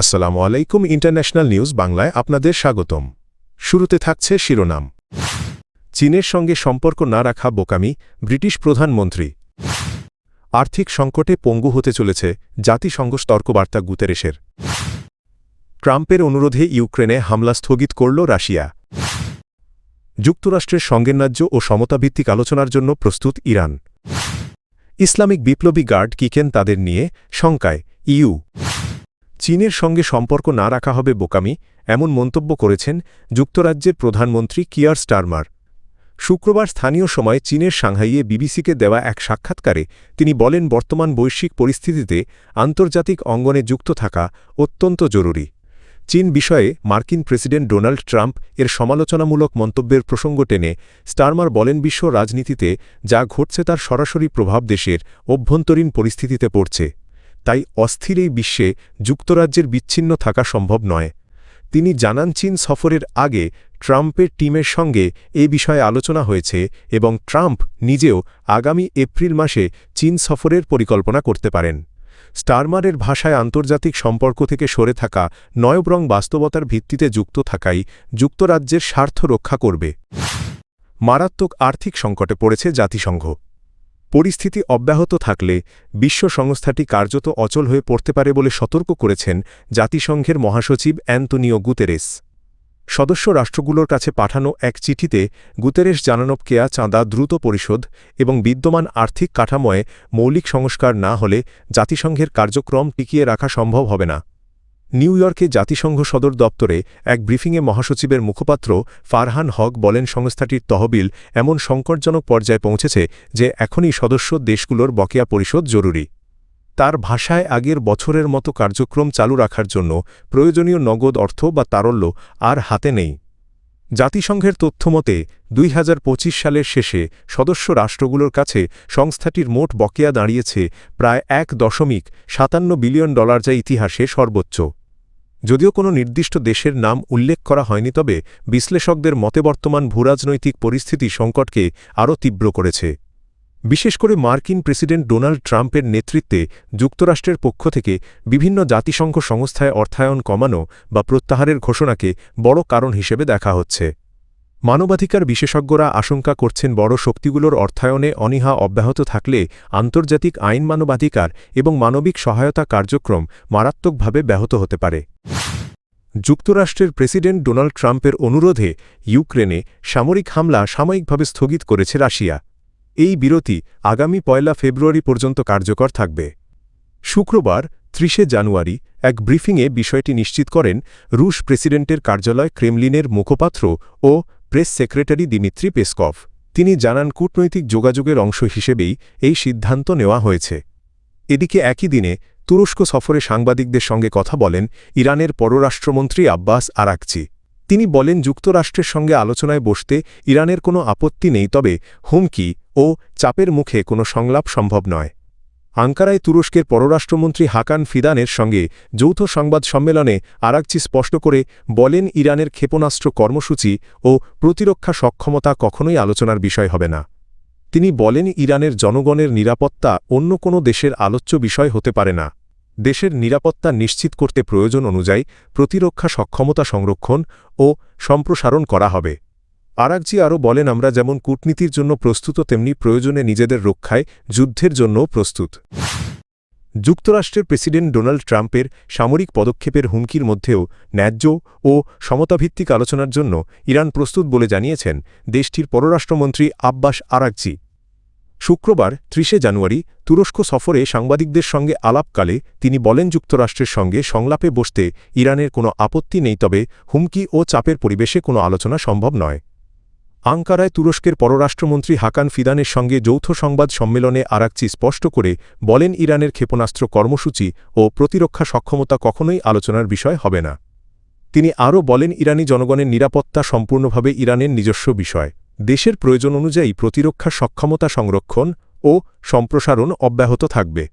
আসসালামু আলাইকুম international news বাংলায় আপনাদের স্বাগতম। শুরুতে থাকছে শিরোনাম। চীনের সঙ্গে সম্পর্ক না রাখা বোকামি, ব্রিটিশ প্রধানমন্ত্রী। আর্থিক সংকটে পঙ্গু হতে চলেছে জাতিসংঘ সতর্কবার্তা গুতেরেসের। ট্রাম্পের অনুরোধে ইউক্রেনে হামলা স্থগিত করল রাশিয়া। যুক্তরাষ্ট্রের সঙ্গেন্যায্য ও সমতাভিত্তিক আলোচনার জন্য প্রস্তুত ইরান। ইসলামিক বিপ্লবী গার্ড কিকেন তাদের নিয়ে শঙ্কায় ইইউ। চীনের সঙ্গে সম্পর্ক না রাখা হবে বোকামি, এমন মন্তব্য করেছেন যুক্তরাজ্যের প্রধানমন্ত্রী কিয়ার স্টারমার। শুক্রবার স্থানীয় সময় চীনের সাংহাইয়ে বিবিসিকে দেওয়া এক সাক্ষাৎকারে তিনি বলেন, বর্তমান বৈশ্বিক পরিস্থিতিতে আন্তর্জাতিক অঙ্গনে যুক্ত থাকা অত্যন্ত জরুরি। চীন বিষয়ে মার্কিন প্রেসিডেন্ট ডোনাল্ড ট্রাম্প এর সমালোচনামূলক মন্তব্যের প্রসঙ্গ টেনে স্টারমার বলেন, বিশ্ব রাজনীতিতে যা ঘটছে তার সরাসরি প্রভাব দেশের অভ্যন্তরীণ পরিস্থিতিতে পড়ছে। তাই অস্থির এই বিশ্বে যুক্তরাজ্যের বিচ্ছিন্ন থাকা সম্ভব নয়। তিনি জানান, চীন সফরের আগে ট্রাম্পের টিমের সঙ্গে এ বিষয়ে আলোচনা হয়েছে এবং ট্রাম্প নিজেও আগামী এপ্রিল মাসে চীন সফরের পরিকল্পনা করতে পারেন। স্টারমারের ভাষায় আন্তর্জাতিক সম্পর্ক থেকে সরে থাকা নয় বরং বাস্তবতার ভিত্তিতে যুক্ত থাকাই যুক্তরাজ্যের স্বার্থ রক্ষা করবে। মারাত্মক আর্থিক সংকটে পড়েছে জাতিসংঘ। পরিস্থিতি অব্যাহত থাকলে বিশ্ব সংস্থাটি কার্যত অচল হয়ে পড়তে পারে বলে সতর্ক করেছেন জাতিসংঘের মহাসচিব অ্যান্তোনিও গুতেরেস। সদস্য রাষ্ট্রগুলোর কাছে পাঠানো এক চিঠিতে গুতেরেস জানান, কেয়া চাঁদা দ্রুত পরিশোধ এবং বিদ্যমান আর্থিক কাঠামোয় মৌলিক সংস্কার না হলে জাতিসংঘের কার্যক্রম টিকিয়ে রাখা সম্ভব হবে না। নিউ ইয়র্কে জাতিসংঘ সদর দপ্তরে এক ব্রিফিংয়ে মহাসচিবের মুখপাত্র ফারহান হক বলেন, সংস্থাটির তহবিল এমন সংকটজনক পর্যায়ে পৌঁছেছে যে এখনই সদস্য দেশগুলোর বকেয়া পরিশোধ জরুরি। তার ভাষায় আগের বছরের মতো কার্যক্রম চালু রাখার জন্য প্রয়োজনীয় নগদ অর্থ বা তারল্য আর হাতে নেই। জাতিসংঘের তথ্যমতে ২০২৫ সালের শেষে সদস্য রাষ্ট্রগুলোর কাছে সংস্থাটির মোট বকেয়া দাঁড়িয়েছে প্রায় $১.৫৭ বিলিয়ন, যা ইতিহাসে সর্বোচ্চ। যদিও কোনো নির্দিষ্ট দেশের নাম উল্লেখ করা হয়নি, তবে বিশ্লেষকদের মতে বর্তমান ভূরাজনৈতিক পরিস্থিতি সংকটকে আরও তীব্র করেছে। বিশেষ করে মার্কিন প্রেসিডেন্ট ডোনাল্ড ট্রাম্পের নেতৃত্বে যুক্তরাষ্ট্রের পক্ষ থেকে বিভিন্ন জাতিসংঘ সংস্থায় অর্থায়ন কমানো বা প্রত্যাহারের ঘোষণাকে বড় কারণ হিসেবে দেখা হচ্ছে। মানবাধিকার বিশেষজ্ঞরা আশঙ্কা করছেন, বড় শক্তিগুলোর অর্থায়নে অনীহা অব্যাহত থাকলে আন্তর্জাতিক আইন, মানবাধিকার এবং মানবিক সহায়তা কার্যক্রম মারাত্মকভাবে ব্যাহত হতে পারে। যুক্তরাষ্ট্রের প্রেসিডেন্ট ডোনাল্ড ট্রাম্পের অনুরোধে ইউক্রেনে সামরিক হামলা সাময়িকভাবে স্থগিত করেছে রাশিয়া। এই বিরতি আগামী ১ ফেব্রুয়ারি পর্যন্ত কার্যকর থাকবে। শুক্রবার ৩০ জানুয়ারি এক ব্রিফিংয়ে বিষয়টি নিশ্চিত করেন রুশ প্রেসিডেন্টের কার্যালয় ক্রেমলিনের মুখপাত্র ও প্রেস সেক্রেটারি দিমিত্রি পেসকভ। তিনি জানান, কূটনৈতিক যোগাযোগের অংশ হিসেবেই এই সিদ্ধান্ত নেওয়া হয়েছে। এদিকে একই দিনে তুরস্ক সফরে সাংবাদিকদের সঙ্গে কথা বলেন ইরানের পররাষ্ট্রমন্ত্রী আব্বাস আরাকচি। তিনি বলেন, যুক্তরাষ্ট্রের সঙ্গে আলোচনায় বসতে ইরানের কোনো আপত্তি নেই, তবে হুমকি ও চাপের মুখে কোনো সংলাপ সম্ভব নয়। আঙ্কারায় তুরস্কের পররাষ্ট্রমন্ত্রী হাকান ফিদানের সঙ্গে যৌথ সংবাদ সম্মেলনে আরাকচি স্পষ্ট করে বলেন, ইরানের ক্ষেপণাস্ত্র কর্মসূচি ও প্রতিরক্ষা সক্ষমতা কখনোই আলোচনার বিষয় হবে না। তিনি বলেন, ইরানের জনগণের নিরাপত্তা অন্য কোনো দেশের আলোচ্য বিষয় হতে পারে না। দেশের নিরাপত্তা নিশ্চিত করতে প্রয়োজন অনুযায়ী প্রতিরক্ষা সক্ষমতা সংরক্ষণ ও সম্প্রসারণ করা হবে। আরাকচি আরও বলেন, আমরা যেমন কূটনীতির জন্য প্রস্তুত, তেমনি প্রয়োজনে নিজেদের রক্ষায় যুদ্ধের জন্যও প্রস্তুত। যুক্তরাষ্ট্রের প্রেসিডেন্ট ডোনাল্ড ট্রাম্পের সামরিক পদক্ষেপের হুমকির মধ্যেও ন্যায্য ও সমতাভিত্তিক আলোচনার জন্য ইরান প্রস্তুত বলে জানিয়েছেন দেশটির পররাষ্ট্রমন্ত্রী আব্বাস আরাকচি। শুক্রবার ৩০ জানুয়ারি তুরস্ক সফরে সাংবাদিকদের সঙ্গে আলাপকালে তিনি বলেন, যুক্তরাষ্ট্রের সঙ্গে সংলাপে বসতে ইরানের কোনো আপত্তি নেই, তবে হুমকি ও চাপের পরিবেশে কোনো আলোচনা সম্ভব নয়। আঙ্কারায় তুরস্কের পররাষ্ট্রমন্ত্রী হাকান ফিদানের সঙ্গে যৌথ সংবাদ সম্মেলনে আরাকচি স্পষ্ট করে বলেন, ইরানের ক্ষেপণাস্ত্র কর্মসূচি ও প্রতিরক্ষা সক্ষমতা কখনোই আলোচনার বিষয় হবে না। তিনি আরও বলেন, ইরানি জনগণের নিরাপত্তা সম্পূর্ণভাবে ইরানের নিজস্ব বিষয়। দেশের প্রয়োজন অনুযায়ী প্রতিরক্ষা সক্ষমতা সংরক্ষণ ও সম্প্রসারণ অব্যাহত থাকবে।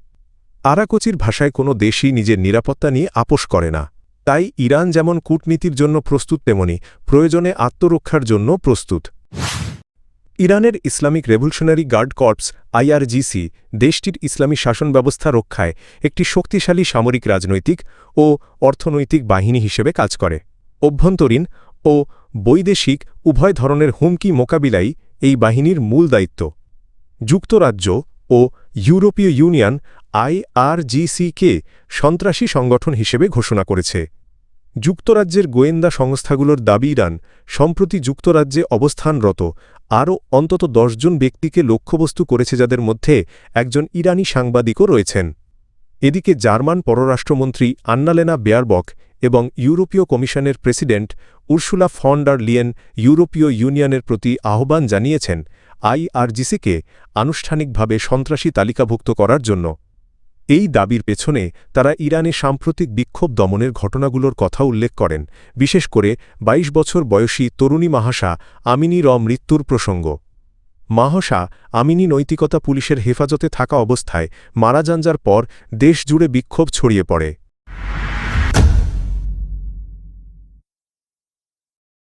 আরাকচির ভাষায় কোনো দেশই নিজের নিরাপত্তা নিয়ে আপোস করে না। তাই ইরান যেমন কূটনীতির জন্য প্রস্তুত, তেমনি প্রয়োজনে আত্মরক্ষার জন্য প্রস্তুত। ইরানের Islamic Revolutionary Guard Corps IRGC দেশটির ইসলামী শাসন ব্যবস্থা রক্ষায় একটি শক্তিশালী সামরিক রাজনৈতিক ও অর্থনৈতিক বাহিনী হিসেবে কাজ করে অভ্যন্তরীণ ও বৈদেশিক উভয় ধরনের হুমকি মোকাবিলাই এই বাহিনীর মূল দায়িত্ব যুক্তরাজ্য ও ইউরোপীয় ইউনিয়ন আইআরজিসিকে সন্ত্রাসী সংগঠন হিসেবে ঘোষণা করেছে যুক্তরাজ্যের গোয়েন্দা সংস্থাগুলোর দাবি ইরান সম্প্রতি যুক্তরাজ্যে অবস্থানরত আরও অন্তত ১০ জন ব্যক্তিকে লক্ষ্যবস্তু করেছে যাদের মধ্যে একজন ইরানি সাংবাদিকও রয়েছেন এদিকে জার্মান পররাষ্ট্রমন্ত্রী আন্নালেনা বেয়ারবক এবং ইউরোপীয় কমিশনের president Ursula von der Leyen ইউরোপীয় ইউনিয়নের প্রতি আহ্বান জানিয়েছেন আইআরজিসিকে আনুষ্ঠানিকভাবে সন্ত্রাসী তালিকাভুক্ত করার জন্য এই দাবির পেছনে তারা ইরানে সাম্প্রতিক বিক্ষোভ দমনের ঘটনাগুলোর কথা উল্লেখ করেন বিশেষ করে ২২ বছর বয়সী তরুণী মাহাসা আমিনি মৃত্যুর প্রসঙ্গ মাহসা আমিনি নৈতিকতা পুলিশের হেফাজতে থাকা অবস্থায় মারা যাওয়ার পর দেশজুড়ে বিক্ষোভ ছড়িয়ে পড়ে